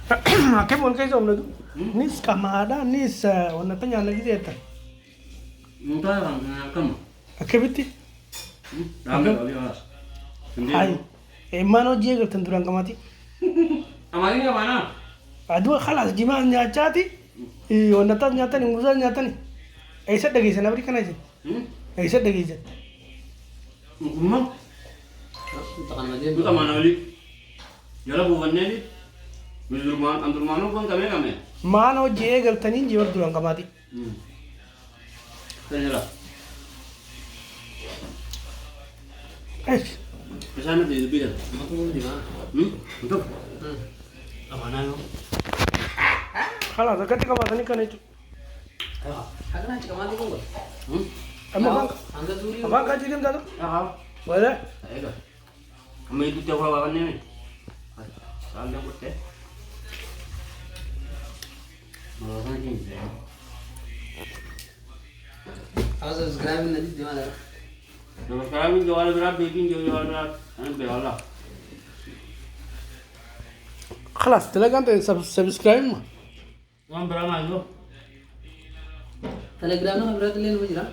Akeh bon kay somna du. Nis kamada nis wana tanya lagi zeta. Entah orang kamu. Akeh bitti. Ramai kali alas. Hai. Emano jega tenturan kamati. Amalnya mana? Adu khalas jima nyachati. Wana tan nyata ni musa nyata ni. Aisa dagi sana beri kana je. Aisa dagi je. Umam? Tekan aja. Itu mana kali? Jala bukannya di. Rumah antar mana pun kami. Mano jega tani jiwar duran kamati. Ternyata. Eh, Kesana di lebih dah. Aku di mana? Untuk. Amana yo. khalas ketika mata ni kana itu. Aku nanti kemana kau? Amma bang. Angkat dulu. Abang kaji dem dado. Ah, Boleh? ayo. Kami itu tiap orang ni. Salam yang putih. Malah ni. Aku subscribe nanti di mana? Namaskar, kami jual berat, baking jual berat, behala. خلاص تلاقي انت سبسكرايب ما Yang berapa itu? Telegram na berarti lain mo jira.